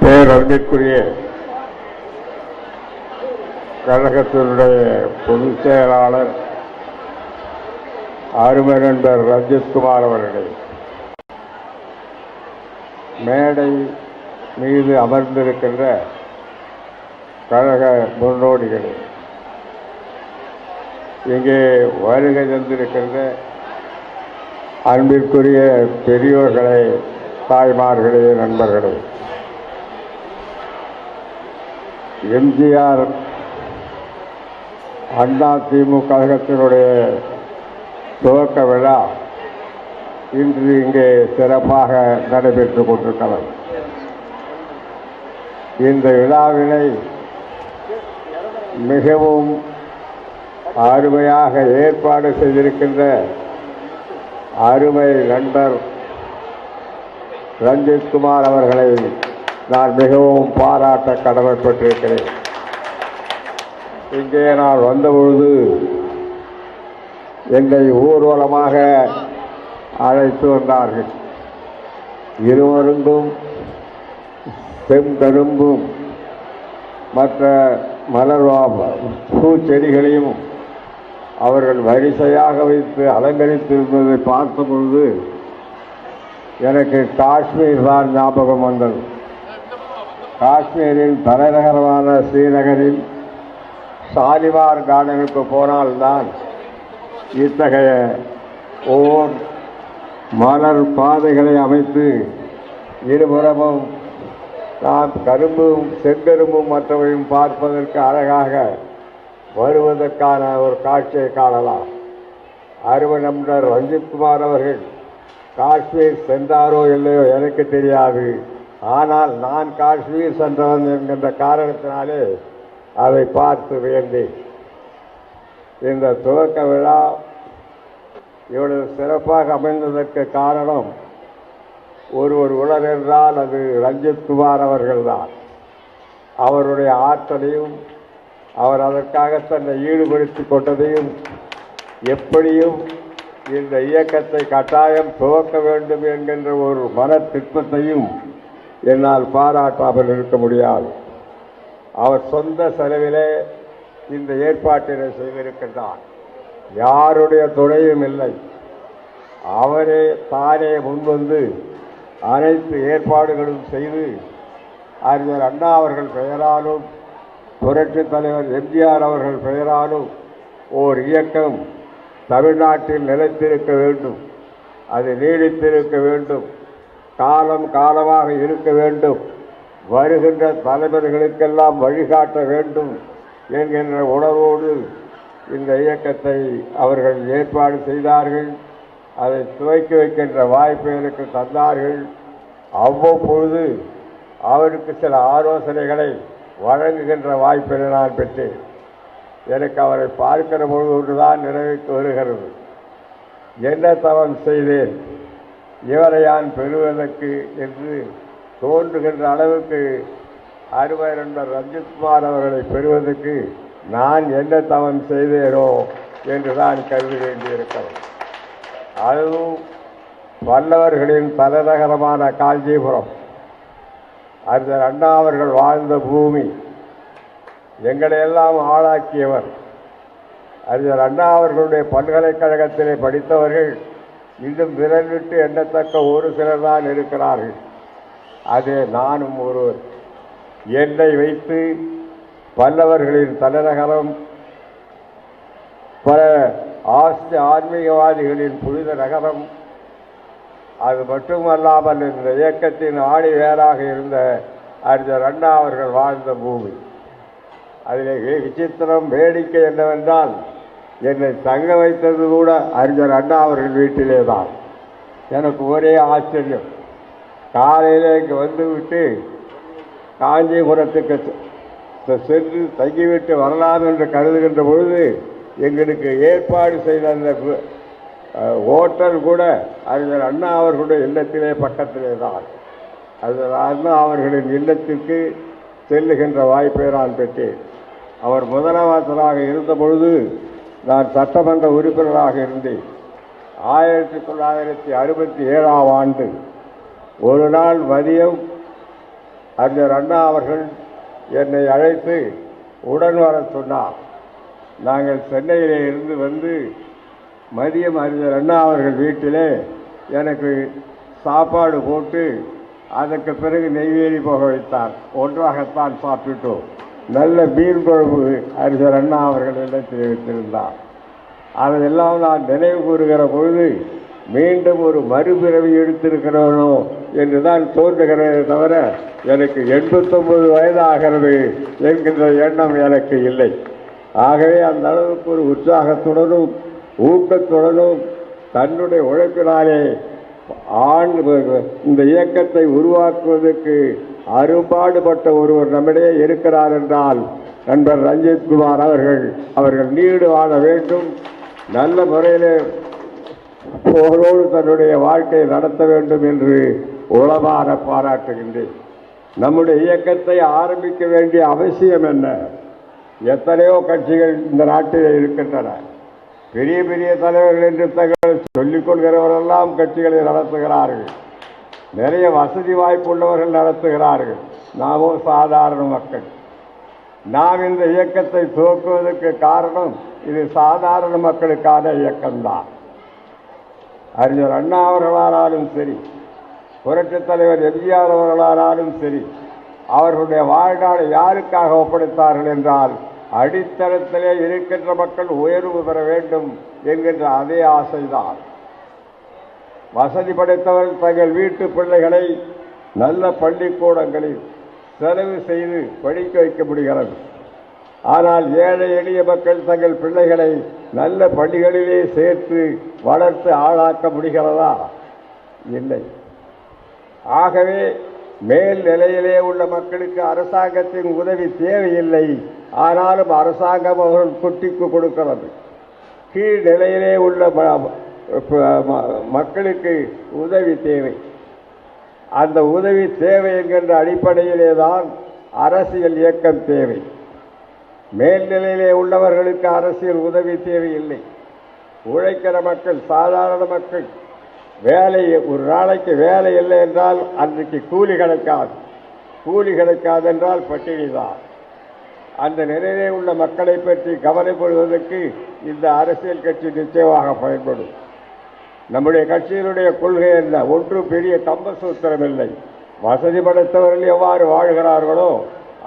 பேரன்பிற்குரிய கழகத்தினுடைய பொதுச் செயலாளர் அருமை நண்பர் ரஞ்சித்குமார் அவர்களே, மேடை மீது அமர்ந்திருக்கின்ற கழக முன்னோடிகளே, இங்கே வருகை தந்திருக்கின்ற அன்பிற்குரிய பெரியோர்களே, தாய்மார்களே, நண்பர்களே, எம்ஜிஆர் அண்ணா திமுக கழகத்தினுடைய துவக்க விழா இன்று இங்கே சிறப்பாக நடைபெற்றுக் கொண்டிருக்கிறது. இந்த விழாவினை மிகவும் அருமையாக ஏற்பாடு செய்திருக்கின்ற அருமை நண்பர் ரஞ்சித்குமார் அவர்களை நான் மிகவும் பாராட்ட கடமைப்பட்டிருக்கிறேன். இங்கே நான் வந்தபொழுது என்னை ஊர்வலமாக அழைத்து வந்தார்கள். இருவருங்கும் செங்கரும்பும் மற்ற மலர் பூச்செடிகளையும் அவர்கள் வரிசையாக வைத்து அலங்கரித்திருந்ததை பார்த்த பொழுது எனக்கு காஷ்மீர் தான் ஞாபகம் வந்தது. காஷ்மீரின் தலைநகரமான ஸ்ரீநகரில் ஷாலிமார் கார்டனுக்கு போனால்தான் இத்தகைய ஓர் மலர் பாதைகளை அமைத்து இருபுறமும் நாம் கரும்பும் செங்கரும்பும் மற்றவையும் பார்ப்பதற்கு அழகாக வருவதற்கான ஒரு காட்சியை காணலாம். அருமை நண்பர் ரஞ்சித்குமார் அவர்கள் காஷ்மீர் சென்றாரோ இல்லையோ எனக்கு தெரியாது. ஆனால் நான் காஷ்மீர் சென்றவன் என்கின்ற காரணத்தினாலே அதை பார்த்து வியந்தேன். இந்த துவக்க விழா இவ்வளவு சிறப்பாக அமைந்ததற்கு காரணம் ஒருவர் உலர் என்றால் அது ரஞ்சித்குமார் அவர்கள்தான். அவருடைய ஆற்றலையும் அவர் அதற்காக தன்னை ஈடுபடுத்திக் கொண்டதையும் எப்படியும் இந்த இயக்கத்தை கட்டாயம் துவக்க வேண்டும் என்கின்ற ஒரு மன திட்டத்தையும் என்னால் பாராட்டாமல் இருக்க முடியாது. அவர் சொந்த செலவிலே இந்த ஏற்பாட்டினை செய்திருக்கின்றார். யாருடைய துணையும் இல்லை. அவரே தானே முன்வந்து அனைத்து ஏற்பாடுகளும் செய்து அறிஞர் அண்ணா அவர்கள் பெயராலும் புரட்சித் தலைவர் எம்ஜிஆர் அவர்கள் பெயராலும் ஓர் இயக்கம் தமிழ்நாட்டில் நிலைத்திருக்க வேண்டும், அது நீடித்திருக்க வேண்டும், காலம் காலமாக இருக்க வேண்டும், வருகின்ற தலைவர்களுக்கெல்லாம் வழிகாட்ட வேண்டும் என்கின்ற உணர்வோடு இந்த இயக்கத்தை அவர்கள் ஏற்பாடு செய்தார்கள். அதை துவக்கி வைக்கின்ற வாய்ப்பை எனக்கு தந்தார்கள். அவ்வப்பொழுது அவருக்கு சில ஆலோசனைகளை வழங்குகின்ற வாய்ப்பினை நான் பெற்றேன். எனக்கு அவரை பார்க்கிற பொழுது ஒன்றுதான் நினைவுக்கு வருகிறது. என்ன தவம் செய்தேன் இவரை யான் பெறுவதற்கு என்று தோன்றுகின்ற அளவுக்கு அருமை நண்பர் ரஞ்சித்குமார் அவர்களை பெறுவதற்கு நான் என்ன தவம் செய்தேனோ என்று தான் கருத வேண்டியிருக்கிறது. அதுவும் வல்லவர்களின் தலைநகரமான காஞ்சிபுரம், அறிஞர் அண்ணா அவர்கள் வாழ்ந்த பூமி, எங்களையெல்லாம் ஆளாக்கியவர். அறிஞர் அண்ணா அவர்களுடைய பல்கலைக்கழகத்திலே படித்தவர்கள் இன்னும் விரல் விட்டு எண்ணத்தக்க ஒரு சிலர் தான் இருக்கிறார்கள். அதே நானும் ஒருவர். என்னை வைத்து பல்லவர்களின் தலைநகரம், பல ஆன்மீகவாதிகளின் புனித நகரம், அது மட்டுமல்லாமல் இந்த இயக்கத்தின் ஆணி வேராக இருந்த அறிஞர் அண்ணா அவர்கள் வாழ்ந்த பூமி. அதிலே விசித்திரம் வேடிக்கை என்னவென்றால் என்னை தங்க வைத்தது கூட அறிஞர் அண்ணா அவர்கள் வீட்டிலே தான். எனக்கு ஒரே ஆச்சரியம். காலையில் இங்கே வந்துவிட்டு காஞ்சிபுரத்துக்கு சென்று தங்கிவிட்டு வரலாம் என்று கருதுகின்ற பொழுது எங்களுக்கு ஏற்பாடு செய்த அந்த ஓட்டல் கூட அறிஞர் அண்ணா அவர்களுடைய இல்லத்திலே பக்கத்திலே தான். அறிஞர் அண்ணா அவர்களின் இல்லத்திற்கு செல்லுகின்ற வாய்ப்பை நான் பெற்றேன். அவர் முதலமைச்சராக இருந்த பொழுது நான் சட்டமன்ற உறுப்பினராக இருந்தேன். 1967 ஒரு நாள் மதியம் அறிஞர் அண்ணா அவர்கள் என்னை அழைத்து உடன் வர சொன்னார். நாங்கள் சென்னையிலே இருந்து வந்து மதியம் அறிஞர் அண்ணா அவர்கள் வீட்டிலே எனக்கு சாப்பாடு போட்டு அதற்கு பிறகு நெய்வேலி போக வைத்தார். ஒன்றாகத்தான் சாப்பிட்டோம். நல்ல மீன் குழம்பு அறிஞர் அண்ணா அவர்கள் இல்லத்தில் வைத்திருந்தார். அதையெல்லாம் நான் நினைவு கூறுகிற பொழுது மீண்டும் ஒரு மறுபிறவி எடுத்திருக்கிறவனோ என்றுதான் தோன்றுகிறதே தவிர எனக்கு 89 வயதாகிறது என்கின்ற எண்ணம் எனக்கு இல்லை. ஆகவே அந்த அளவுக்கு ஒரு உற்சாகத்துடனும் ஊக்கத்துடனும் தன்னுடைய உழைப்பினாலே இந்த இயக்கத்தை உருவாக்குவதற்கு அரும்பாடுபட்ட ஒருவர் நம்மிடையே இருக்கிறார் என்றால் நண்பர் ரஞ்சித் குமார் அவர்கள் நீடு வாழ வேண்டும். நல்ல முறையிலே போரோடு தன்னுடைய வாழ்க்கையை நடத்த வேண்டும் என்று உளமாற பாராட்டுகின்றேன். நம்முடைய இயக்கத்தை ஆரம்பிக்க வேண்டிய அவசியம் என்ன? எத்தனையோ கட்சிகள் இந்த நாட்டில் இருக்கின்றன. பெரிய பெரிய தலைவர்கள் என்று தங்களை சொல்லிக் கொள்கிறவரெல்லாம் கட்சிகளை நடத்துகிறார்கள். நிறைய வசதி வாய்ப்புள்ளவர்கள் நடத்துகிறார்கள். நாமோ சாதாரண மக்கள். நாம் இந்த இயக்கத்தை துவக்குவதற்கு காரணம் இது சாதாரண மக்களுக்கான இயக்கம்தான். அறிஞர் அண்ணா அவர்களானாலும் சரி, புரட்சித் தலைவர் எம்ஜிஆர் அவர்களானாலும் சரி, அவர்களுடைய வாழ்நாளை யாருக்காக ஒப்படைத்தார்கள் என்றால் அடித்தளத்திலே இருக்கின்ற மக்கள் உயர்வு பெற வேண்டும் என்கின்ற அதே ஆசைதான். வசதி படைத்தவர்கள் தங்கள் வீட்டு பிள்ளைகளை நல்ல பள்ளிக்கூடங்களில் செலவு செய்து படிக்க வைக்க முடிகிறது. ஆனால் ஏழை எளிய மக்கள் தங்கள் பிள்ளைகளை நல்ல பள்ளிகளிலே சேர்த்து வளர்த்து ஆளாக்க முடிகிறதா? இல்லை. ஆகவே மேல் நிலையிலே உள்ள மக்களுக்கு அரசாங்கத்தின் உதவி தேவையில்லை. ஆனாலும் அரசாங்கம் அவர்கள் கொட்டிக்கு கொடுக்கிறது. கீழ் நிலையிலே உள்ள மக்களுக்கு உதவி தேவை. அந்த உதவி தேவை என்கின்ற அடிப்படையிலே தான் அரசியல் இயக்கம் தேவை. மேல்நிலையிலே உள்ளவர்களுக்கு அரசியல் உதவி தேவையில்லை. உழைக்கிற மக்கள், சாதாரண மக்கள், வேலை ஒரு நாளைக்கு வேலை இல்லை என்றால் அன்றைக்கு கூலி கிடைக்காது. கூலி கிடைக்காது என்றால் பட்டினிதான். அந்த நிலையிலே உள்ள மக்களை பற்றி கவலைப்படுவதற்கு இந்த அரசியல் கட்சி நிச்சயமாக பயன்படும். நம்முடைய கட்சியினுடைய கொள்கை என்ன? ஒன்று பெரிய கம்பசூத்திரம் இல்லை. வசதி படைத்தவர்கள் எவ்வாறு வாழ்கிறார்களோ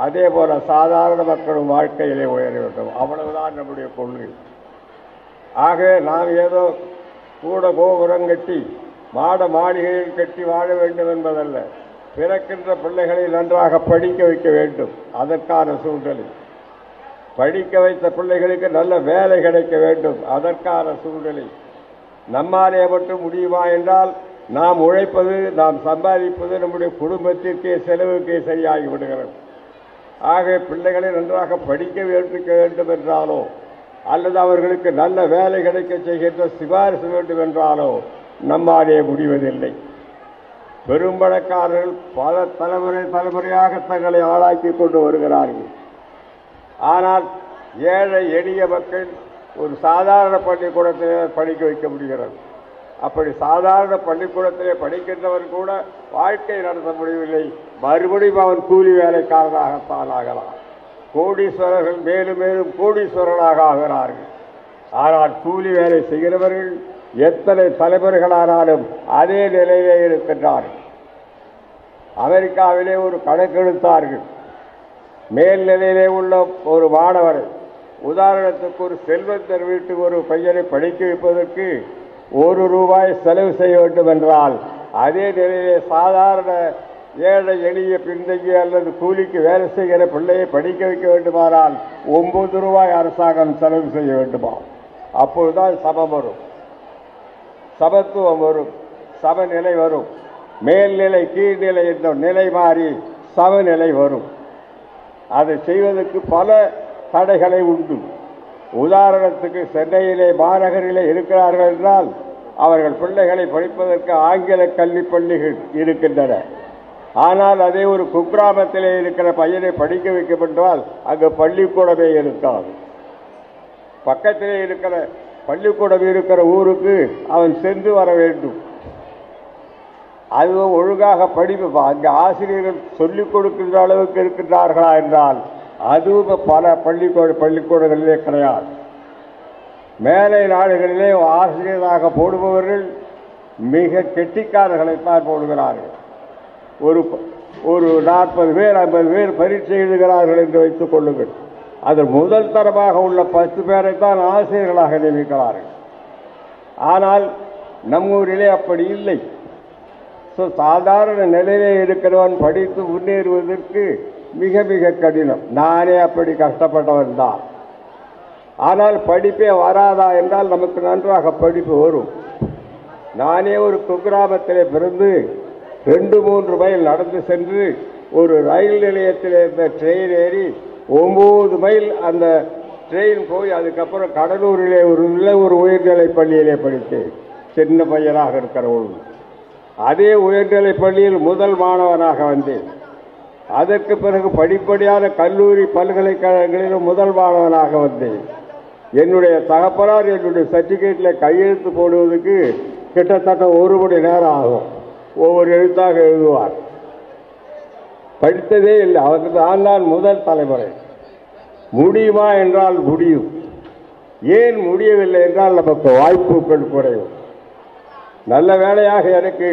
அதே போல சாதாரண மக்களும் வாழ்க்கையிலே உயர வேண்டும். அவ்வளவுதான் நம்முடைய கொள்கை. ஆகவே நாம் ஏதோ கூட கோபுரம் கட்டி மாட மாளிகையில் கட்டி வாழ வேண்டும் என்பதல்ல. பிறக்கின்ற பிள்ளைகளை நன்றாக படிக்க வைக்க வேண்டும். அதற்கான சூழ்நிலை. படிக்க வைத்த பிள்ளைகளுக்கு நல்ல வேலை கிடைக்க வேண்டும். அதற்கான சூழ்நிலை. நம்மாலே மட்டும் முடியுமா என்றால் நாம் உழைப்பது, நாம் சம்பாதிப்பது நம்முடைய குடும்பத்திற்கே செலவுக்கே சரியாகி விடுகிறது. ஆகவே பிள்ளைகளை நன்றாக படிக்க வேண்டும் என்றாலோ அல்லது அவர்களுக்கு நல்ல வேலை கிடைக்க செய்கின்ற சிபாரிசு வேண்டும் என்றாலோ நம்மாலே முடிவதில்லை. பெரும்பணக்காரர்கள் பல தலைமுறையாக தங்களை ஆளாக்கி கொண்டு வருகிறார்கள். ஆனால் ஏழை எளிய மக்கள் ஒரு சாதாரண பள்ளிக்கூடத்திலே படிக்க வைக்க முடிகிறது. அப்படி சாதாரண பள்ளிக்கூடத்திலே படிக்கின்றவர் கூட வாழ்க்கை நடத்த முடியவில்லை. மறுபடியும் அவன் கூலி வேலைக்காரனாகத்தான் ஆகலாம். கோடீஸ்வரர்கள் மேலும் மேலும் கோடீஸ்வரர்களாக ஆகிறார்கள். ஆனால் கூலி வேலை செய்கிறவர்கள் எத்தனை தலைவர்களானாலும் அதே நிலையிலே இருக்கின்றார்கள். அமெரிக்காவிலே ஒரு கணக்கெடுத்தார்கள். மேல்நிலையிலே உள்ள ஒரு மாணவரை, உதாரணத்துக்கு ஒரு செல்வந்தர் வீட்டுக்கு ஒரு பையனை படிக்க வைப்பதற்கு ₹1 செலவு செய்ய வேண்டும் என்றால் அதே நிலையிலே சாதாரண ஏழை எளிய பின்தங்கிய அல்லது கூலிக்கு வேலை செய்கிற பிள்ளையை படிக்க வைக்க வேண்டுமானால் ₹9 அரசாங்கம் செலவு செய்ய வேண்டுமா? அப்பொழுதுதான் சமம் வரும், சமத்துவம் வரும், சமநிலை வரும். மேல்நிலை கீழ்நிலை என்ற நிலை மாறி சமநிலை வரும். அதை செய்வதற்கு பல தடைகளை உண்டு. உதாரணத்துக்கு சென்னையிலே மாநகரிலே இருக்கிறார்கள் என்றால் அவர்கள் பிள்ளைகளை படிப்பதற்கு ஆங்கில கல்வி பள்ளிகள் இருக்கின்றன. ஆனால் அதே ஒரு குக்கிராமத்திலே இருக்கிற பையனை படிக்க வைக்கும் என்றால் அங்கு பள்ளிக்கூடமே இருக்காது. பக்கத்திலே இருக்கிற பள்ளிக்கூடம் இருக்கிற ஊருக்கு அவன் சென்று வர வேண்டும். அது ஒழுங்காக படிப்பு அங்கே ஆசிரியர்கள் சொல்லிக் கொடுக்கின்ற அளவுக்கு இருக்கின்றார்களா என்றால் அதுவும் பல பள்ளிக்கூடங்களிலே கிடையாது. மேலை நாடுகளிலே ஆசிரியராக போடுபவர்கள் மிக கெட்டிக்காரர்களைத்தான் போடுகிறார்கள். ஒரு 40 பேர் 50 பேர் பரீட்சை எழுதுகிறார்கள் என்று வைத்துக் கொள்ளுங்கள். அதில் முதல் தரமாக உள்ள 10 பேரைத்தான் ஆசிரியர்களாக நியமிக்கிறார்கள். ஆனால் நம்மூரிலே அப்படி இல்லை. சாதாரண நிலையிலே இருக்கிறவன் படித்து முன்னேறுவதற்கு மிக மிக கடினம். நானே அப்படி கஷ்டப்பட்டவன் தான். ஆனால் படிப்பே வராதா என்றால் நமக்கு நன்றாக படிப்பு வரும். நானே ஒரு குக்கிராமத்திலே பிறந்து 2-3 மைல் நடந்து சென்று ஒரு ரயில் நிலையத்தில் இருந்த ட்ரெயின் ஏறி 9 மைல் அந்த ட்ரெயின் போய் அதுக்கப்புறம் கடலூரிலே ஒரு உயர்நிலை பள்ளியிலே படித்தேன். சின்ன பையனாக இருக்கிறவர்கள் அதே உயர்நிலை பள்ளியில் முதல் மாணவனாக வந்தேன். அதற்கு பிறகு படிப்படியான கல்லூரி பல்கலைக்கழகங்களிலும் முதல் மாணவனாக வந்தேன். என்னுடைய தகப்பனார் என்னுடைய சர்டிஃபிகேட்டில் கையெழுத்து போடுவதற்கு கிட்டத்தட்ட 1 மணி நேரம் ஆகும். ஒவ்வொரு எழுத்தாக எழுதுவார். படித்ததே இல்லை. அவருக்கு நான் முதல் தலைமுறை. முடியுமா என்றால் முடியும். ஏன் முடியவில்லை என்றால் நமக்கு வாய்ப்புகள் குறையும். நல்ல வேளையாக எனக்கு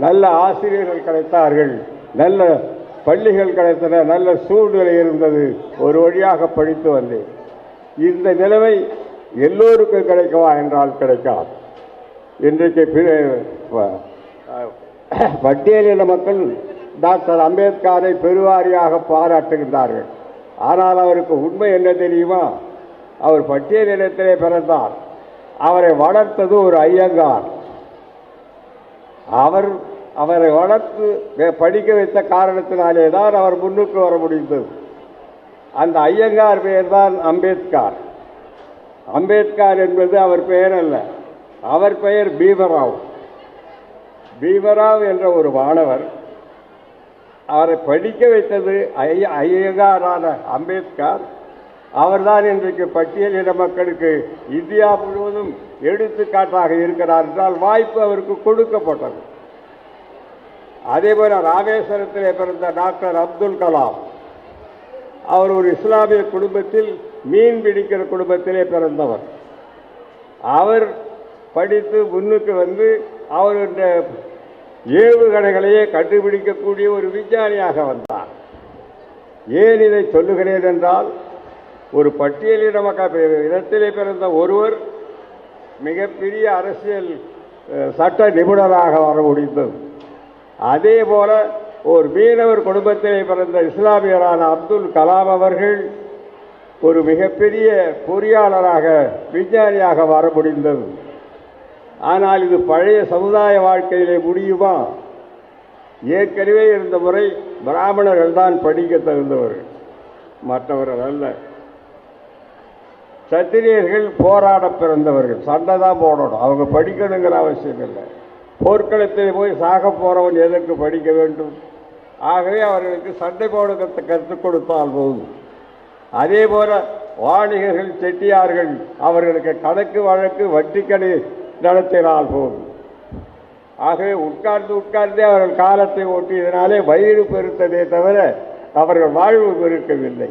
நல்ல ஆசிரியர்கள் கிடைத்தார்கள், நல்ல பள்ளிகள் கிடைத்தன, நல்ல சூழ்நிலை இருந்தது. ஒரு வழியாக படித்து வந்தேன். இந்த நிலைமை எல்லோருக்கும் கிடைக்கவா என்றால் கிடைக்காது. இன்றைக்கு பட்டியலின மக்கள் டாக்டர் அம்பேத்கரை பெருவாரியாக பாராட்டுகின்றார்கள். ஆனால் அவருக்கு உண்மை என்ன தெரியுமா? அவர் பட்டியலினத்திலே பிறந்தார். அவரை வளர்த்தது ஒரு ஐயங்கார். அவரை வளர்த்து படிக்க வைத்த காரணத்தினாலே தான் அவர் முன்னுக்கு வர முடிந்தது. அந்த ஐயங்கார் பெயர் தான் அம்பேத்கர். அம்பேத்கர் என்பது அவர் பெயர் அல்ல, அவர் பெயர் பீமராவ். பீமராவ் என்ற ஒரு மாணவர் அவரை படிக்க வைத்தது ஐயங்காரான அம்பேத்கர். அவர்தான் இன்றைக்கு பட்டியலின மக்களுக்கு இந்தியா முழுவதும் எடுத்துக்காட்டாக இருக்கிறார் என்றால் வாய்ப்பு அவருக்கு கொடுக்கப்பட்டது. அதேபோல ராமேஸ்வரத்திலே பிறந்த டாக்டர் அப்துல் கலாம், அவர் ஒரு இஸ்லாமிய குடும்பத்தில் மீன் பிடிக்கிற குடும்பத்திலே பிறந்தவர். அவர் படித்து முன்னுக்கு வந்து அவர் இந்த ஏவுகணைகளையே கண்டுபிடிக்கக்கூடிய ஒரு விஞ்ஞானியாக வந்தார். ஏன் இதை சொல்லுகிறேன் என்றால், ஒரு பட்டியலின இடத்திலே பிறந்த ஒருவர் மிகப்பெரிய அரசியல் சட்ட நிபுணராக வர முடிந்தது. அதே போல ஒரு மீனவர் குடும்பத்திலே பிறந்த இஸ்லாமியரான அப்துல் கலாம் அவர்கள் ஒரு மிகப்பெரிய பொறியாளராக விஞ்ஞானியாக வர முடிந்தது. ஆனால் இது பழைய சமுதாய வாழ்க்கையிலே முடியுமா? ஏற்கனவே இருந்த முறை பிராமணர்கள் தான் படிக்க தகுந்தவர்கள், மற்றவர்கள் அல்ல. சத்திரியர்கள் போராட பிறந்தவர்கள், சண்டை தான் போடணும், அவங்க படிக்கணுங்கிற அவசியம் இல்லை. போர்க்களத்தில் போய் சாக போறவன் எதற்கு படிக்க வேண்டும்? ஆகவே அவர்களுக்கு சண்டை போட கற்றுக் கொடுத்தால் போதும். அதே போல வாணிகர்கள், செட்டியார்கள் அவர்களுக்கு கணக்கு வழக்கு வட்டிக்கடை நடத்தினால் போதும். ஆகவே உட்கார்ந்தே அவர்கள் காலத்தை ஓட்டியதனாலே வயிறு பெருத்ததே தவிர அவர்கள் வாழ்வு பெருக்கவில்லை.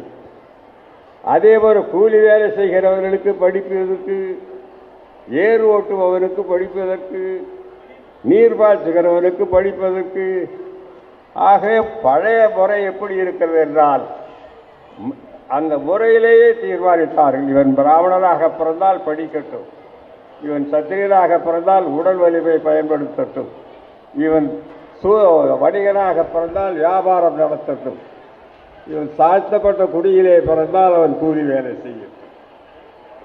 அதே போல கூலி வேலை செய்கிறவர்களுக்கு படிப்பதற்கு, ஏர் ஓட்டுபவனுக்கு படிப்பதற்கு, நீர் பாய்ச்சுகிறவனுக்கு படிப்பதற்கு. ஆகவே பழைய முறை எப்படி இருக்கிறது என்றால், அந்த முறையிலேயே தீர்மானித்தார்கள். இவன் பிராமணனாக பிறந்தால் படிக்கட்டும், இவன் சத்திரியனாக பிறந்தால் உடல் வலிமை பயன்படுத்தட்டும், இவன் வணிகனாக பிறந்தால் வியாபாரம் நடத்தட்டும், இவன் தாழ்த்தப்பட்ட குடியிலே பிறந்தால் அவன் கூலி வேலை செய்யட்டும்.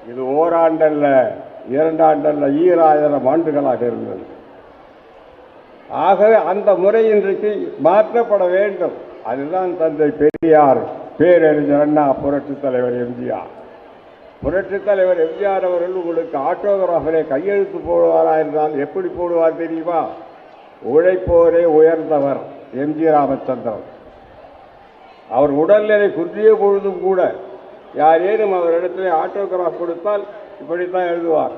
இது ஓராண்டல்ல, 2 ஆண்டல்ல, 2000 ஆண்டுகளாக இருந்தது. ஆகவே அந்த முறை இன்றைக்கு மாற்றப்பட வேண்டும். அதுதான் தந்தை பெரியார், பேரறிஞர் அண்ணா, புரட்சித் தலைவர் எம்ஜிஆர். புரட்சித் தலைவர் எம்ஜிஆர் அவர்கள் உங்களுக்கு ஆட்டோகிராஃபிலே கையெழுத்து போடுவாரா என்றால் எப்படி போடுவார் தெரியுமா? உழைப்போரே உயர்ந்தவர் எம்ஜி ராமச்சந்திரன். அவர் உடல்நிலை குன்றிய பொழுதும் கூட யாரேனும் அவரிடத்திலே ஆட்டோகிராஃப் கொடுத்தால் இப்படித்தான் எழுதுவார்,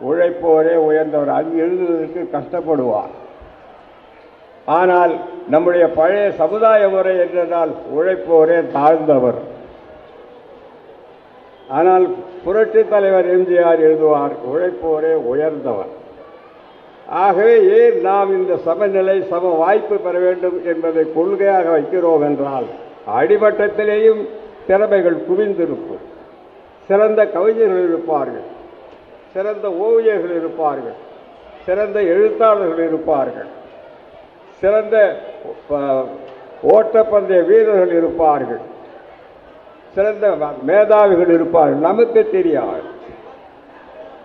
உழைப்போரே உயர்ந்தவர். அது எழுதுவதற்கு கஷ்டப்படுவார். ஆனால் நம்முடைய பழைய சமுதாய முறை என்றால் உழைப்போரே தாழ்ந்தவர். ஆனால் புரட்சித் தலைவர் எம்ஜிஆர் எழுதுவார், உழைப்போரே உயர்ந்தவர். ஆகவே ஏன் நாம் இந்த சமநிலை சம வாய்ப்பு பெற வேண்டும் என்பதை கொள்கையாக வைக்கிறோம் என்றால், அடிமட்டத்திலேயும் திறமைகள் குவிந்திருக்கும். சிறந்த கவிஞர்கள் இருப்பார்கள், சிறந்த ஓவியர்கள் இருப்பார்கள், சிறந்த எழுத்தாளர்கள் இருப்பார்கள், சிறந்த ஓட்டப்பந்தய வீரர்கள் இருப்பார்கள், சிறந்த மேதாவிகள் இருப்பார்கள். நமக்கு தெரியாது.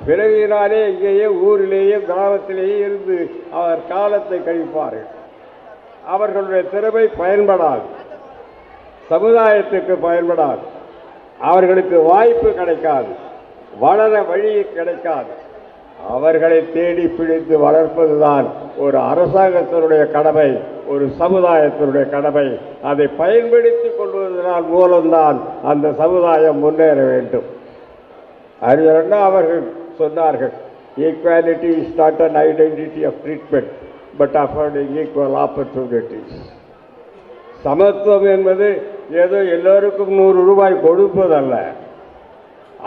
பிறவியினாலே இங்கேயே ஊரிலேயே கிராமத்திலேயே இருந்து அவர் காலத்தை கழிப்பார்கள். அவர்களுடைய திறமை பயன்படாது, சமுதாயத்துக்கு பயன்படாது, அவர்களுக்கு வாய்ப்பு கிடைக்காது, வளர வழி கிடைக்காது. அவர்களை தேடி பிடித்து வளர்ப்பதுதான் ஒரு அரசாங்கத்தினுடைய கடமை, ஒரு சமுதாயத்தினுடைய கடமை. அதை பயன்படுத்திக் கொள்வதனால் மூலம்தான் அந்த சமுதாயம் முன்னேற வேண்டும். அறிஞர் அண்ணா அவர்கள் சொன்னார்கள், equality is not an identity of treatment but affording equal opportunities. சமத்துவம் என்பது ஏதோ எல்லோருக்கும் 100 ரூபாய் கொடுப்பதல்ல,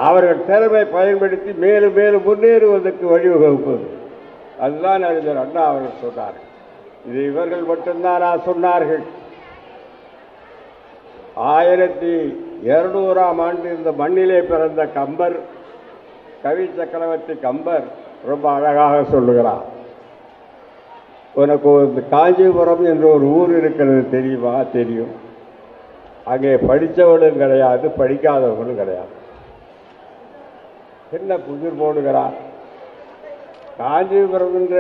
அவர்கள் திறமை பயன்படுத்தி மேலும் மேலும் முன்னேறுவதற்கு வழிவகுப்பது. அதுதான் அறிஞர் அண்ணா அவர்கள் சொன்னார்கள். இது இவர்கள் மட்டும்தானா சொன்னார்கள்? 1200ஆம் ஆண்டு இந்த மண்ணிலே பிறந்த கம்பர், கவி சக்கரவர்த்தி கம்பர் ரொம்ப அழகாக சொல்லுகிறார். உனக்கு ஒரு காஞ்சிபுரம் என்ற ஒரு ஊர் இருக்கிறது தெரியுமா? தெரியும். அங்கே படித்தவர்களும் கிடையாது, படிக்காதவர்களும் கிடையாது. என்ன புதிர் போடுகிறார்? காஞ்சிபுரம் என்ற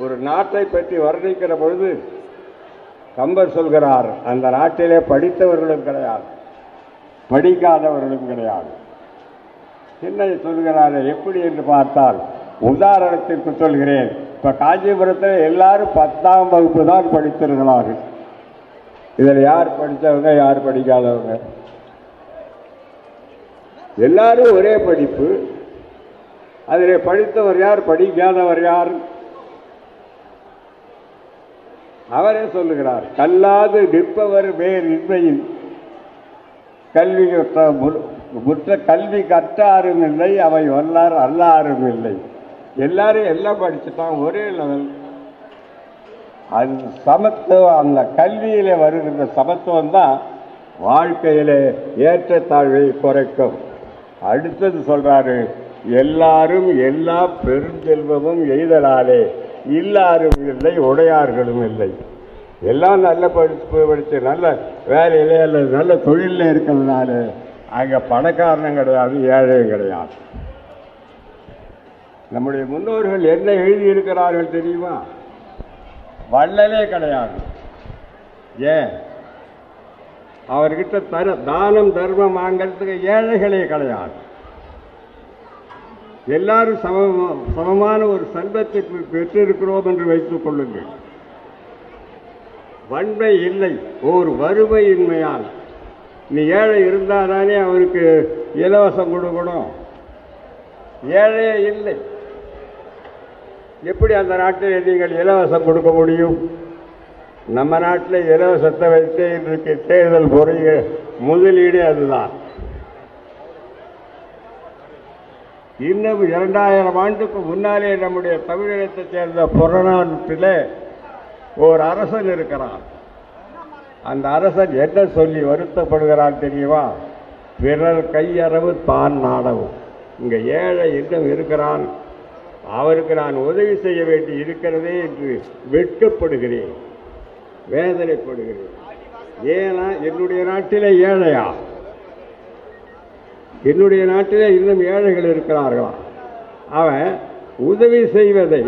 ஒரு நாட்டை பற்றி வர்ணிக்கிற பொழுது கம்பர் சொல்கிறார், அந்த நாட்டிலே படித்தவர்களும் கிடையாது, படிக்காதவர்களும் கிடையாது. என்ன சொல்கிறார்? எப்படி என்று பார்த்தால், உதாரணத்திற்கு சொல்கிறேன். இப்போ காஞ்சிபுரத்தில் எல்லாரும் 10ஆம் வகுப்பு தான் படித்திருக்கிறார்கள். இதில் யார் படித்தவங்க, யார் படிக்காதவங்க? எல்லாரும் ஒரே படிப்பு. அதில் படித்தவர் யார், படிக்காதவர் யார்? அவரே சொல்லுகிறார், கல்லாது நிற்பவர் வேறு இன்மையில் கல்வி முற்ற கல்வி கற்றாரும் இல்லை, அவை வல்லார் அல்லாரும் இல்லை. எல்லாரும் எல்லாம் படிச்சுட்டான், ஒரே லெவல். அது சமத்துவம், அந்த கல்வியிலே வருகின்ற சமத்துவம் தான் வாழ்க்கையிலே ஏற்றத்தாழ்வை குறைக்கும். அடுத்தது சொல்றாரு, எல்லாரும் எல்லா பெருஞ்செல்வமும் எய்தலாலே இல்லாரும் இல்லை, உடையார்களும் இல்லை. எல்லாம் நல்ல படித்து நல்ல வேலையிலே அல்லது நல்ல தொழிலில் இருக்கிறதுனால அங்கே பணக்காரனும் கிடையாது, ஏழையும் கிடையாது. நம்முடைய முன்னோர்கள் என்ன எழுதியிருக்கிறார்கள் தெரியுமா? வள்ளலே கிடையாது. ஏன்? அவர்கிட்ட தானம் தர்மம் வாங்கிறதுக்கு ஏழைகளே கிடையாது. எல்லாரும் சமமான ஒரு செல்வத்தை பெற்றிருக்கிறோம் என்று வைத்துக் கொள்ளுங்கள். வன்மை இல்லை, ஒரு வறுமையின்மையால். நீ ஏழை இருந்தால்தானே அவருக்கு இலவசம் கொடுக்கணும். ஏழையே இல்லை, எப்படி அந்த நாட்டில் நீங்கள் இலவசம் கொடுக்க முடியும்? நம்ம நாட்டில் இலவசத்தை வைத்து இன்றைக்கு தேர்தல் முறைய முதலீடு அதுதான். இன்னும் 2000 ஆண்டுக்கு முன்னாலே நம்முடைய தமிழகத்தைச் சேர்ந்த புறநானூற்றிலே ஒரு அரசன் இருக்கிறான். அந்த அரசன் என்ன சொல்லி வருத்தப்படுகிறான் தெரியுமா? பிறர் கையறவு தான் நாடவும். இங்கே ஏழை இன்னும் இருக்கிறான், அவருக்கு நான் உதவி செய்ய வேண்டி இருக்கிறதே என்று வெட்கப்படுகிறேன், வேதனைப்படுகிறேன். ஏன்னா என்னுடைய நாட்டிலே ஏழையா? என்னுடைய நாட்டிலே இன்னும் ஏழைகள் இருக்கிறார்களா? அவன் உதவி செய்வதை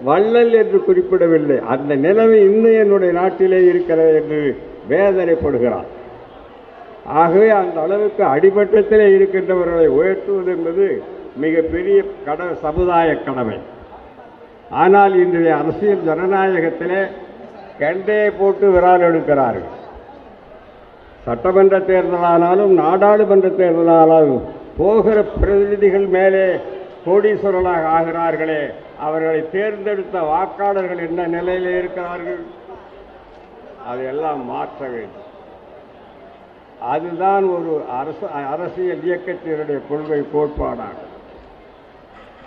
வள்ளல் என்று குறிப்பிடவில்லை. அந்த நிலைமை இன்னும் என்னுடைய நாட்டிலே இருக்கிறது என்று வேதனைப்படுகிறான். ஆகவே அந்த அளவுக்கு அடிமட்டத்திலே இருக்கின்றவர்களை உயர்த்துவது என்பது மிகப்பெரிய சமுதாய கடமை. ஆனால் இன்றைய அரசியல் ஜனநாயகத்திலே கண்டையை போட்டு விரால் எடுக்கிறார்கள். சட்டமன்ற தேர்தலானாலும் நாடாளுமன்ற தேர்தலானாலும் போகிற பிரதிநிதிகள் மேலே கோடீஸ்வரர்களாக ஆகிறார்களே, அவர்களை தேர்ந்தெடுத்த வாக்காளர்கள் என்ன நிலையில் இருக்கிறார்கள், அதையெல்லாம் மாற்ற வேண்டும். அதுதான் ஒரு அரசியல் இயக்கத்தினுடைய கொள்கை கோட்பாடாகும்.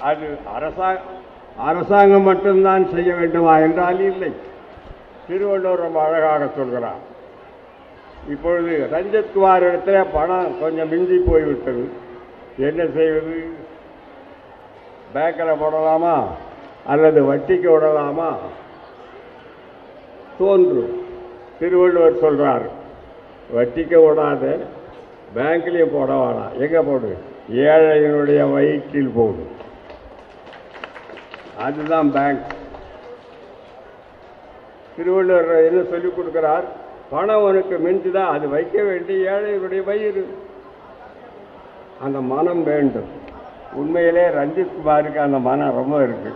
அது அரசாங்கம் மட்டும்தான் செய்ய வேண்டுமா என்றால் இல்லை. திருவள்ளுவர் ரொம்ப அழகாக சொல்கிறார். இப்பொழுது ரஞ்சித்குமார் இடத்துல பணம் கொஞ்சம் மிஞ்சி போய்விட்டது, என்ன செய்வது? பேங்கில் போடலாமா அல்லது வட்டிக்கு விடலாமா தோன்றும். திருவள்ளுவர் சொல்றார், வட்டிக்க விடாத, பேங்க்லையும் போட வேணாம். எங்கே போடு? ஏழையினுடைய வயிற்றில் போடு. அதுதான் பேங்க். திருவள்ளுவர் என்ன சொல்லிக் கொடுக்கிறார்? பணம் உனக்கு மிஞ்சுதான், அது வைக்க வேண்டிய ஏழைகளுடைய வயிறு. அந்த மனம் வேண்டும். உண்மையிலே ரஞ்சித்குமாருக்கு அந்த மனம் ரொம்ப இருக்கு.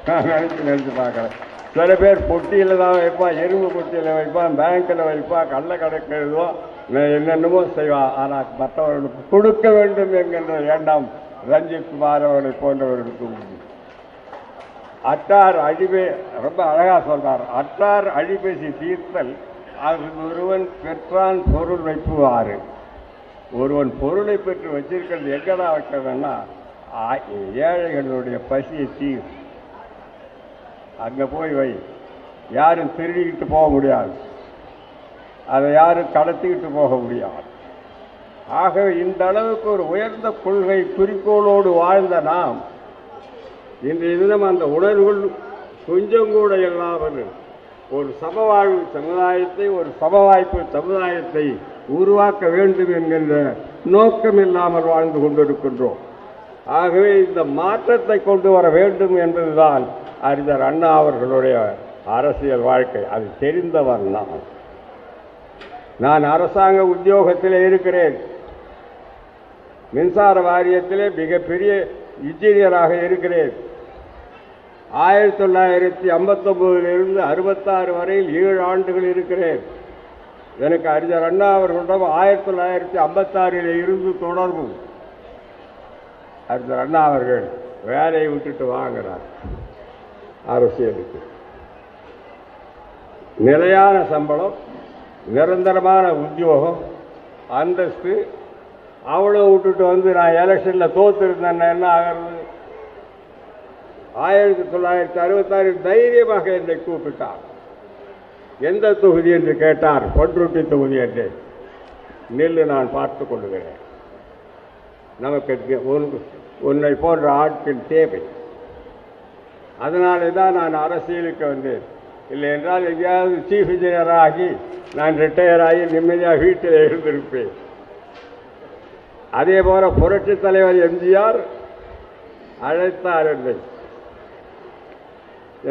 நான் நினைச்சு பார்க்குறேன். சில பேர் பொட்டியில் தான் வைப்பான், எறும்பு பொட்டியில் வைப்பான், பேங்க்கில் வைப்பான், கள்ள கணக்கு எழுதுவோம், என்னென்னமோ செய்வான். ஆனால் மற்றவர்களுக்கு கொடுக்க வேண்டும் என்கின்ற எண்ணம் ரஞ்சித்குமார் அவர்களை போன்றவர்களுக்கு உண்டு. அற்றார் அழிவே ரொம்ப அழகாக சொல்றார். அற்றார் அழிபேசி தீர்த்தல் அது ஒருவன் பெற்றான் பொருள் வைப்புவாறு. ஒருவன் பொருளை பெற்று வச்சிருக்கிறது எங்கடா வைக்கிறதுன்னா ஏழைகளுடைய பசியை தீர், அங்கே போய் வை. யாரும் திருடிக்கிட்டு போக முடியாது, அதை யாரும் கடத்திக்கிட்டு போக முடியாது. ஆகவே இந்த அளவுக்கு ஒரு உயர்ந்த கொள்கை குறிக்கோளோடு வாழ்ந்த நாம் இன்றைய தினம் அந்த உணர்வுகள் கொஞ்சம் கூட இல்லாமல் ஒரு சமவாழ்வு சமுதாயத்தை, ஒரு சமவாய்ப்பு சமுதாயத்தை உருவாக்க வேண்டும் என்கின்ற நோக்கம் இல்லாமல் வாழ்ந்து கொண்டிருக்கின்றோம். ஆகவே இந்த மாற்றத்தை கொண்டு வர வேண்டும் என்பதுதான் அறிஞர் அண்ணா அவர்களுடைய அரசியல் வாழ்க்கை. அது தெரிந்தவர் நான் அரசாங்க உத்தியோகத்தில் இருக்கிறேன். மின்சார வாரியத்திலே மிகப்பெரிய இன்ஜினியராக இருக்கிறேன். 1959 66 வரையில் 7 ஆண்டுகள் இருக்கிறேன். எனக்கு அறிஞர் அண்ணா அவர்களிடம் 1956 இருந்து தொடர்பு. அறிஞர் அண்ணா அவர்கள் வேலையை விட்டுட்டு வாங்குறார் அரசியலுக்கு. நிலையான சம்பளம், நிரந்தரமான உத்தியோகம், அந்தஸ்து, அவ்வளோ விட்டுட்டு வந்து நான் எலெக்ஷனில் தோற்றுருந்தேன் என்ன ஆகிறது? 1966 தைரியமாக என்னை கூப்பிட்டார். எந்த தொகுதி என்று கேட்டார். பண்ருட்டி தொகுதி என்று. நெல்லு நான் பார்த்து கொள்ளுகிறேன். நமக்கு உன்னை போன்ற ஆட்கள் தேவை. அதனாலே தான் நான் அரசியலுக்கு வந்தேன். இல்லை என்றால் எங்கேயாவது சீஃப் இன்ஜினியராக ஆகி நான் ரிட்டையர் ஆகி நிம்மதியாக வீட்டில் இருந்திருப்பேன். அதே போல புரட்சித் தலைவர் எம்ஜிஆர் அழைத்தார் என்னை.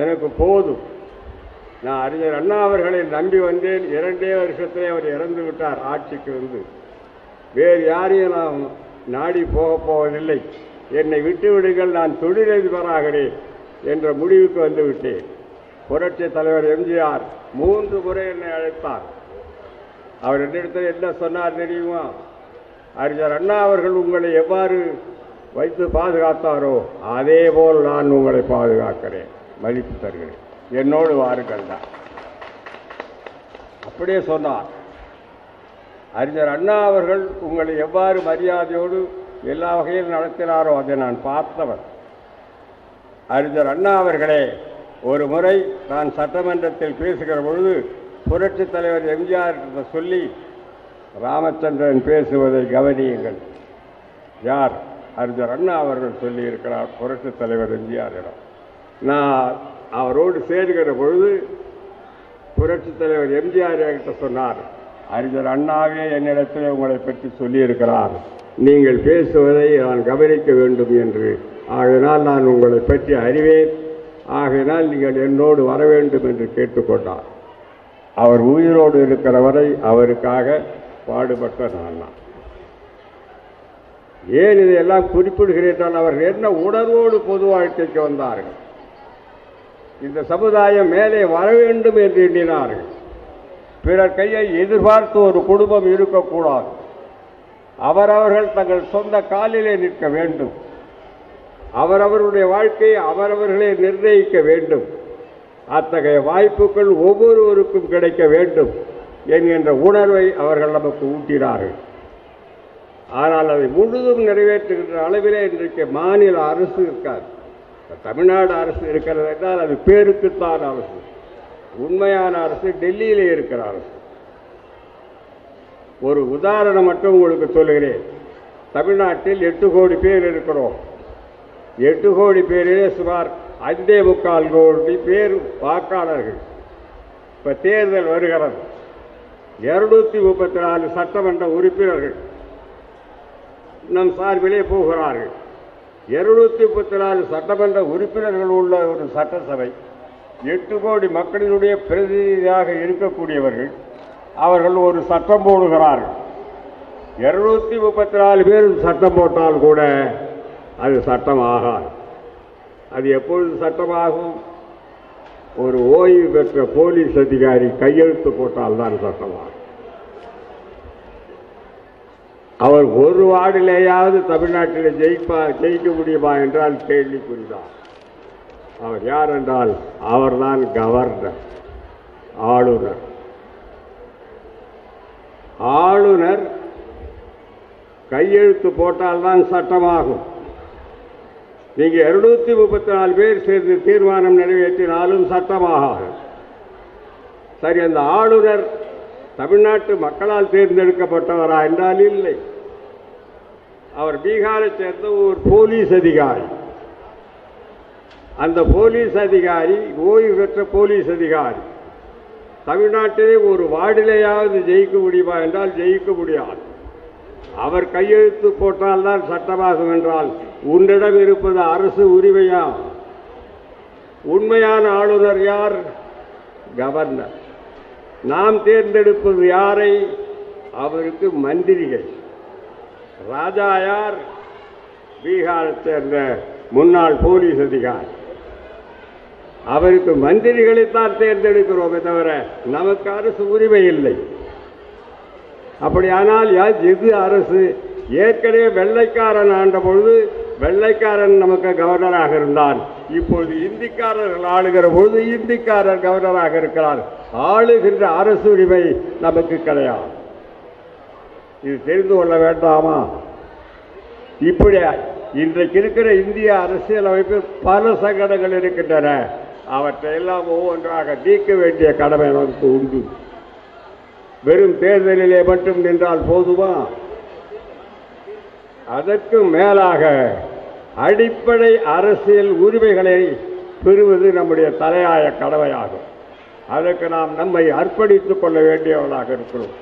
எனக்கு போதும், நான் அறிஞர் அண்ணா அவர்களை நம்பி வந்தேன். 2 வருஷத்திலே அவர் இறந்து விட்டார் ஆட்சிக்கு வந்து. வேறு யாரையும் நான் நாடி போவதில்லை. என்னை விட்டு விடுங்கள், நான் தொழிலதிபராகிறேன் என்ற முடிவுக்கு வந்து விட்டேன். புரட்சி தலைவர் எம்ஜிஆர் 3 முறை என்னை அழைத்தார். அவர் என்னிடத்தில் என்ன சொன்னார் தெரியுமா? அறிஞர் அண்ணா அவர்கள் உங்களை எவ்வாறு வைத்து பாதுகாத்தாரோ அதே போல் நான் உங்களை பாதுகாக்கிறேன், மதிப்பு தருகிறேன், என்னோடு வாருங்கள் தான். அப்படியே சொன்னார். அறிஞர் அண்ணா அவர்கள் உங்களை எவ்வாறு மரியாதையோடு எல்லா வகையில் நடத்தினாரோ அதை நான் பார்த்தவர். அறிஞர் அண்ணா அவர்களே, ஒரு முறை நான் சட்டமன்றத்தில் பேசுகிற பொழுது புரட்சித் தலைவர் எம்ஜிஆர் சொல்லி, ராமச்சந்திரன் பேசுவதை கவனியுங்கள். யார்? அறிஞர் அண்ணா அவர்கள் சொல்லியிருக்கிறார் புரட்சித் தலைவர் எம்ஜிஆரிடம். நான் அவரோடு சேருகிற பொழுது புரட்சித் தலைவர் எம்ஜிஆர் கிட்ட சொன்னார், அறிஞர் அண்ணாவே என்னிடத்தில் உங்களை பற்றி சொல்லியிருக்கிறார், நீங்கள் பேசுவதை நான் கவனிக்க வேண்டும் என்று. ஆகையினால் நான் உங்களை பற்றி அறிவேன், ஆகையினால் நீங்கள் என்னோடு வர வேண்டும் என்று கேட்டுக்கொண்டார். அவர் உயிரோடு இருக்கிற வரை அவருக்காக பாடுபட்ட நான். ஏன் இதையெல்லாம் குறிப்பிடுகிறேன்? அவர்கள் என்ன உணர்வோடு பொது வாழ்க்கைக்கு வந்தார்கள். இந்த சமுதாயம் மேலே வர வேண்டும் என்று எண்ணினார்கள். பிறர் கையை எதிர்பார்த்து ஒரு குடும்பம் இருக்கக்கூடாது. அவரவர்கள் தங்கள் சொந்த காலிலே நிற்க வேண்டும். அவரவருடைய வாழ்க்கையை அவரவர்களே நிர்ணயிக்க வேண்டும். அத்தகைய வாய்ப்புகள் ஒவ்வொருவருக்கும் கிடைக்க வேண்டும் என்கின்ற உணர்வை அவர்கள் நமக்கு ஊட்டினார்கள். ஆனால் அதை முழுதும் நிறைவேற்றுகின்ற அளவிலே இன்றைக்கு மாநில அரசு இருக்காது. தமிழ்நாடு அரசு இருக்கிறது என்றால் அது பேருக்குத்தான் அரசு. உண்மையான அரசு டெல்லியிலே இருக்கிற அரசு. ஒரு உதாரணம் மட்டும் உங்களுக்கு சொல்லுகிறேன். தமிழ்நாட்டில் 8 கோடி பேர் இருக்கிறோம். 8 கோடி பேரிலே சுமார் 5.25 கோடி பேர் வாக்காளர்கள். இப்போ தேர்தல் வருகிறது. 234 சட்டமன்ற உறுப்பினர்கள் நம் சார்பிலே போகிறார்கள். 234 சட்டமன்ற உறுப்பினர்கள் உள்ள ஒரு சட்டசபை 8 கோடி மக்களினுடைய பிரதிநிதியாக இருக்கக்கூடியவர்கள். அவர்கள் ஒரு சட்டம் போடுகிறார்கள். 234 பேர் சட்டம் போட்டால் கூட அது சட்டம் ஆகாது. அது எப்பொழுது சட்டமாகும்? ஒரு ஓய்வு பெற்ற போலீஸ் அதிகாரி கையெழுத்து போட்டால் தான் சட்டமாகும். அவர் ஒரு வார்டிலேயாவது தமிழ்நாட்டில் ஜெயிக்க முடியுமா என்றால் கேள்விக்குறிதான். அவர் யார் என்றால் அவர்தான் கவர்னர், ஆளுநர். ஆளுநர் கையெழுத்து போட்டால்தான் சட்டமாகும். நீங்க 234 பேர் சேர்ந்து தீர்மானம் நிறைவேற்றினாலும் சட்டமாகாது. சரி, அந்த ஆளுநர் தமிழ்நாட்டு மக்களால் தேர்ந்தெடுக்கப்பட்டவரா என்றால் இல்லை. அவர் பீகாரை சேர்ந்த ஒரு போலீஸ் அதிகாரி. அந்த போலீஸ் அதிகாரி ஓய்வு பெற்ற போலீஸ் அதிகாரி. தமிழ்நாட்டிலே ஒரு வார்டிலேயாவது ஜெயிக்க முடியுமா என்றால் ஜெயிக்க முடியாது. அவர் கையெழுத்து போட்டால்தான் சட்டமாகும் என்றால் உன்னிடம் இருப்பது அரசு உரிமையா? உண்மையான ஆளுநர் யார்? கவர்னர். நாம் தேர்ந்தெடுப்பது யாரை? அவருக்கு மந்திரிகள். ராஜா யார்? பீகாரை சேர்ந்த முன்னாள் போலீஸ் அதிகாரி. அவருக்கு மந்திரிகளைத்தான் தேர்ந்தெடுக்கிறோமே தவிர நமக்கு அரசு உரிமை இல்லை. அப்படியானால் எது அரசு? ஏற்கனவே வெள்ளைக்காரன் ஆண்ட பொழுது வெள்ளைக்காரன் நமக்கு கவர்னராக இருந்தான். இப்பொழுது இந்திக்காரர்கள் ஆளுகிற பொழுது இந்திக்காரர் கவர்னராக இருக்கிறார். ஆளுகின்ற அரசு உரிமை நமக்கு கிடையாது. இது தெரிந்து கொள்ள வேண்டாமா? இப்படி இன்றைக்கு இருக்கிற இந்திய அரசியல் அமைப்பில் பல சங்கடங்கள் இருக்கின்றன. அவற்றையெல்லாம் ஒவ்வொன்றாக நீக்க வேண்டிய கடமை நமக்கு உண்டு. வெறும் தேர்தலிலே மட்டும் நின்றால் போதுமா? அதற்கு மேலாக அடிப்படை அரசியல் உரிமைகளை பெறுவது நம்முடைய தலையாய கடமையாகும். அதற்கு நாம் நம்மை அர்ப்பணித்துக் கொள்ள வேண்டியவர்களாக இருக்கிறோம்.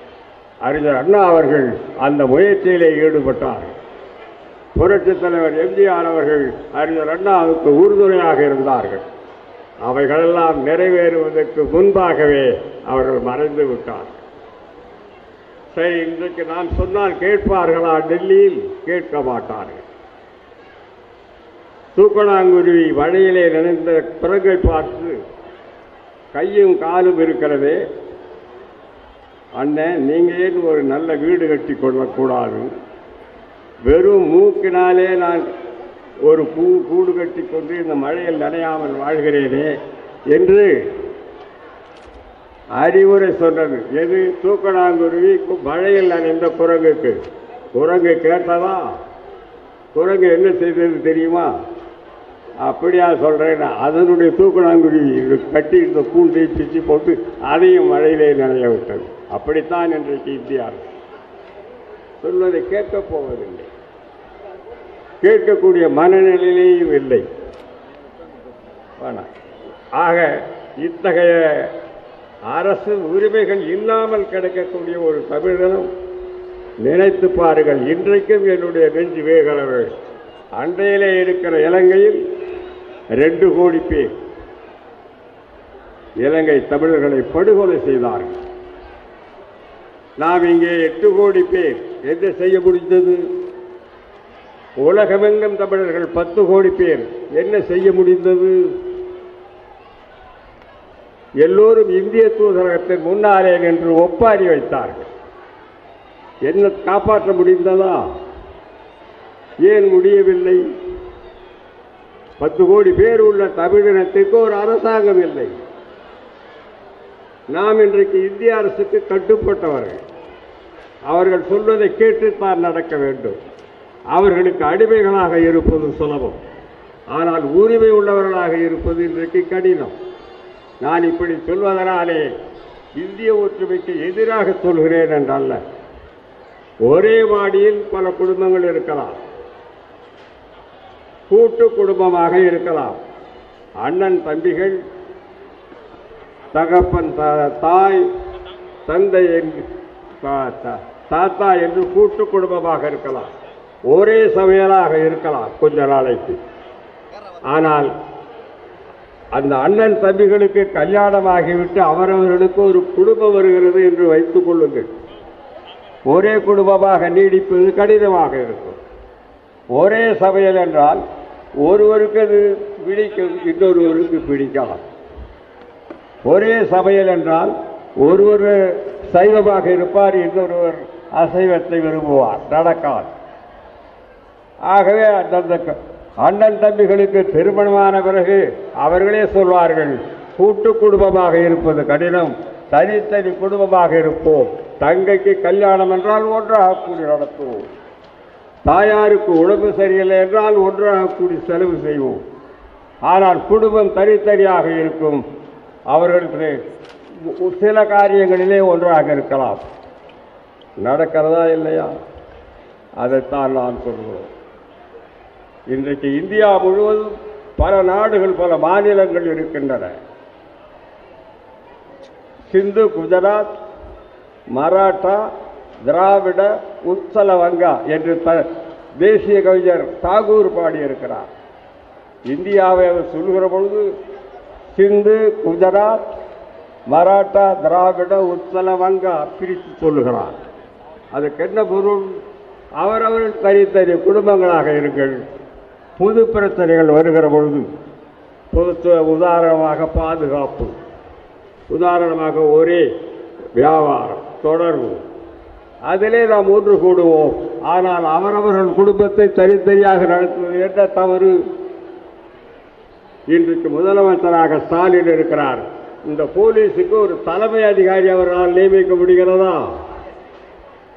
அறிஞர் அண்ணா அவர்கள் அந்த முயற்சியிலே ஈடுபட்டார். புரட்சித் தலைவர் எம்ஜிஆர் அவர்கள் அறிஞர் அண்ணாவுக்கு உறுதுணையாக இருந்தார்கள். அவைகளெல்லாம் நிறைவேறுவதற்கு முன்பாகவே அவர்கள் மறைந்து விட்டார். சரி, இன்றைக்கு நான் சொன்னால் கேட்பார்களா? டெல்லியில் கேட்க மாட்டார்கள். தூக்கணாங்குருவி வழியிலே நினைந்த பிறகை பார்த்து கையும் காலும் இருக்கிறதே, அண்ணன் நீங்க ஏன் ஒரு நல்ல வீடு கட்டி கொள்ளக்கூடாது? வெறும் மூக்கினாலே நான் ஒரு கூடு கட்டி கொண்டு இந்த மழையில் நனையாமல் வாழ்கிறேனே என்று அறிவுரை சொன்னது. எது? தூக்கணாங்குருவி மழையில் நனைந்த குரங்குக்கு. குரங்கு கேட்டதா? குரங்கு என்ன செய்தது தெரியுமா? அப்படியா சொல்றேன். அதனுடைய தூக்கணாங்குருவி கட்டி இந்த கூண்டை பிச்சு போட்டு அதையும் மழையிலே நனைய விட்டது. அப்படித்தான் இன்றைக்கு இந்தியா சொல்வதை கேட்கப் போவதில்லை. கேட்கக்கூடிய மனநிலையிலேயும் இல்லை. ஆக இத்தகைய அரசு உரிமைகள் இல்லாமல் கிடைக்கக்கூடிய ஒரு தமிழகம் நினைத்து பாருங்கள். இன்றைக்கும் என்னுடைய நெஞ்சு வேகிறது. அன்றையிலே இருக்கிற இலங்கையில் 2 கோடி பேர் இலங்கை தமிழர்களை படுகொலை செய்தார்கள். நாம் இங்கே 8 கோடி பேர் என்ன செய்ய முடிந்தது? உலகமெங்கும் தமிழர்கள் 10 கோடி பேர் என்ன செய்ய முடிந்தது? எல்லோரும் இந்திய தூதரகத்தின் முன்னாலே நின்று ஒப்பாரி வைத்தார்கள். என்ன காப்பாற்ற முடிந்ததா? ஏன் முடியவில்லை? 10 கோடி பேர் உள்ள தமிழினத்துக்கு ஒரு அரசாங்கம் இல்லை. நாம் இன்றைக்கு இந்திய அரசுக்கு கட்டுப்பட்டவர்கள். அவர்கள் சொல்வதை கேட்டுத்தான் நடக்க வேண்டும். அவர்களுக்கு அடிமைகளாக இருப்பது சுலபம், ஆனால் உரிமை உள்ளவர்களாக இருப்பது இன்றைக்கு கடினம். நான் இப்படி சொல்வதனாலே இந்திய ஒற்றுமைக்கு எதிராக சொல்கிறேன் என்றல்ல. ஒரே மாடியில் பல குடும்பங்கள் இருக்கலாம், கூட்டு குடும்பமாக இருக்கலாம். அண்ணன் தம்பிகள், தகப்பன் தாய் தந்தை தாத்தா என்று கூட்டு குடும்பமாக இருக்கலாம், ஒரே சமையலாக இருக்கலாம் கொஞ்ச நாளைக்கு. ஆனால் அந்த அண்ணன் தம்பிகளுக்கு கல்யாணமாகிவிட்டு அவரவர்களுக்கு ஒரு குடும்பம் வருகிறது என்று வைத்துக் கொள்ளுங்கள். ஒரே குடும்பமாக நீடிப்பது கடினமாக இருக்கும். ஒரே சமையல் என்றால் ஒருவருக்கு அது பிடிக்கும், இன்னொருவருக்கு பிடிக்கலாம். ஒரே சமையல் என்றால் ஒருவர் சைவமாக இருப்பார், இன்னொருவர் அசைவத்தை விரும்புவார், நடக்காது. ஆகவே அந்த அண்ணன் தம்பிகளுக்கு திருமணமான பிறகு அவர்களே சொல்வார்கள், கூட்டு குடும்பமாக இருப்பது கடினம், தனித்தனி குடும்பமாக இருப்போம். தங்கைக்கு கல்யாணம் என்றால் ஒன்றாக கூடி நடத்துவோம், தாயாருக்கு உடம்பு சரியில்லை என்றால் ஒன்றாக கூடி செலவு செய்வோம். ஆனால் குடும்பம் தனித்தனியாக இருக்கும். அவர்களுக்கு சில காரியங்களிலே ஒன்றாக இருக்கலாம். நடக்கிறதா இல்லையா? அதைத்தான் நான் சொல்கிறோம். இன்றைக்கு இந்தியா முழுவதும் பல நாடுகள், பல மாநிலங்கள் இருக்கின்றன. சிந்து, குஜராத், மராட்டா, திராவிட, உத்சல வங்கா என்று தேசிய கவிஞர் தாகூர் பாடியிருக்கிறார். இந்தியாவை அவர் சொல்கிற பொழுது சிந்து, குஜராத், மராட்டா, திராவிட, உத்சல வங்கா பிரித்து சொல்லுகிறார். அதுக்கு என்ன பொருள்? அவரவர்கள் தனித்தனி குடும்பங்களாக இருங்கள். புது பிரச்சனைகள் வருகிற பொழுது உதாரணமாக பாதுகாப்பு, உதாரணமாக ஒரே வியாபாரம், தொடர்பு, அதிலே நாம் ஒன்று கூடுவோம். ஆனால் அவரவர்கள் குடும்பத்தை தனித்தனியாக நடத்துவது என்ற தவறு. இன்றைக்கு முதலமைச்சராக ஸ்டாலின் இருக்கிறார். இந்த போலீஸுக்கு ஒரு தலைமை அதிகாரி அவர்களால் நியமிக்க முடிகிறதா?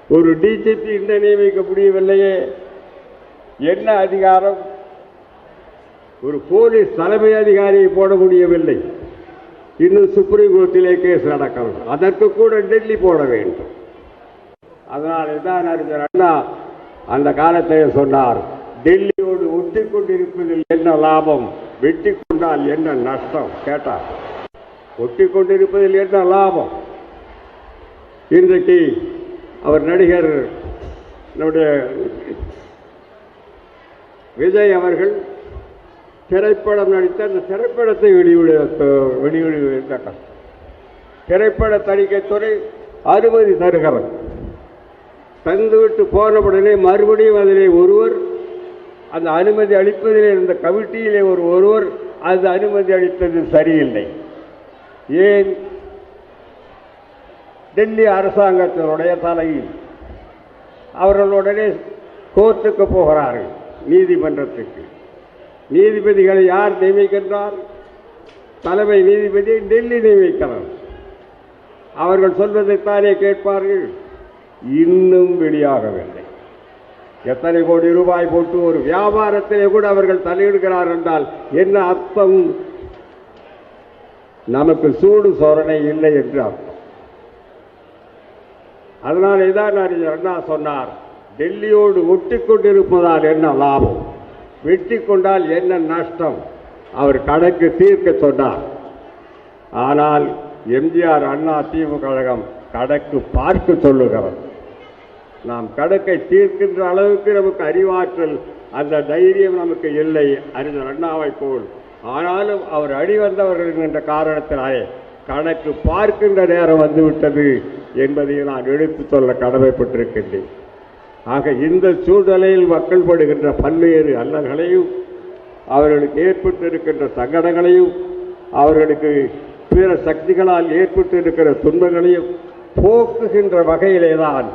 ஒரு டிஜிபி இன்னும் நியமிக்க முடியவில்லையே. என்ன அதிகாரம்? ஒரு போலீஸ் தலைமை அதிகாரியை போட முடியவில்லை. இன்னும் சுப்ரீம் கோர்ட்டிலே கேஸ் நடக்கிறது. அதற்கு கூட டெல்லி போட வேண்டும். அதனால் தான் அறிஞர் அண்ணா அந்த காலத்திலே சொன்னார், டெல்லியோடு ஒட்டி கொண்டிருப்பதில் என்ன லாபம், வெட்டி கொண்டால் என்ன நஷ்டம் கேட்டார். ஒட்டி கொண்டிருப்பதில் என்ன லாபம்? இன்றைக்கு அவர் நடிகர் நம்முடைய விஜய் அவர்கள் திரைப்படம் நடித்த அந்த திரைப்படத்தை வெளியிடுவதற்காக திரைப்பட தணிக்கைத்துறை அனுமதி தருகிறது. தந்துவிட்டு போனவுடனே மறுபடியும் அதிலே ஒருவர், அந்த அனுமதி அளிப்பதிலே இருந்த கமிட்டியிலே ஒருவர் அந்த அனுமதி அளித்தது சரியில்லை. ஏன்? டெல்லி அரசாங்கத்தினுடைய தலையில் அவர்களுடனே கோர்ட்டுக்கு போகிறார்கள், நீதிமன்றத்துக்கு. நீதிபதிகளை யார் நியமிக்கின்றார்? தலைமை நீதிபதி டெல்லி நியமிக்கிறார். அவர்கள் சொல்வதைத்தானே கேட்பார்கள். இன்னும் வெளியாகவில்லை. எத்தனை கோடி ரூபாய் போட்டு ஒரு வியாபாரத்திலே கூட அவர்கள் தலையிடுகிறார் என்றால் என்ன அர்த்தம்? நமக்கு சூடு சோரணை இல்லை என்று அர்த்தம். அதனாலே தான் அறிஞர் அண்ணா சொன்னார், டெல்லியோடு ஒட்டி கொண்டிருப்பதால் என்ன லாபம், வெட்டி கொண்டால் என்ன நஷ்டம். அவர் கணக்கு தீர்க்க சொன்னார். ஆனால் எம்ஜிஆர் அண்ணா திமுக கழகம் கணக்கு பார்க்க சொல்லுகிறது. நாம் கணக்கை தீர்க்கின்ற அளவுக்கு நமக்கு அறிவாற்றல், அந்த தைரியம் நமக்கு இல்லை அறிஞர் அண்ணாவை போல். ஆனாலும் அவர் அடிவந்தவர்கள் என்ற காரணத்தினாலே கணக்கு பார்க்கின்ற நேரம் வந்துவிட்டது என்பதை நான் எடுத்துச் சொல்ல கடமைப்பட்டிருக்கின்றேன். ஆக இந்த சூழ்நிலையில் மக்கள் படுகின்ற பல்வேறு அல்லல்களையும், அவர்களுக்கு ஏற்பட்டிருக்கின்ற சங்கடங்களையும், அவர்களுக்கு பிற சக்திகளால் ஏற்பட்டிருக்கிற துன்பங்களையும் போக்குகின்ற வகையிலே தான்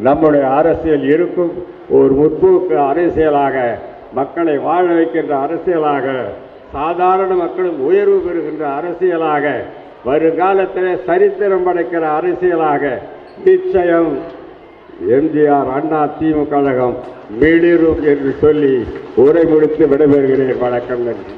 நம்முடைய அரசியல் இருக்கும். ஒரு முற்போக்கு அரசியலாக, மக்களை வாழ வைக்கின்ற அரசியலாக சாதாரண மக்களும் உயர்வு பெறுகின்ற அரசியலாக, வருங்காலத்தில் சரித்திரம் படைக்கிற அரசியலாக நிச்சயம் எம்ஜிஆர் அண்ணா திமுக கழகம் மிளிரும் என்று சொல்லி உரை முடித்து விடைபெறுகிறேன். வணக்கம், நன்றி.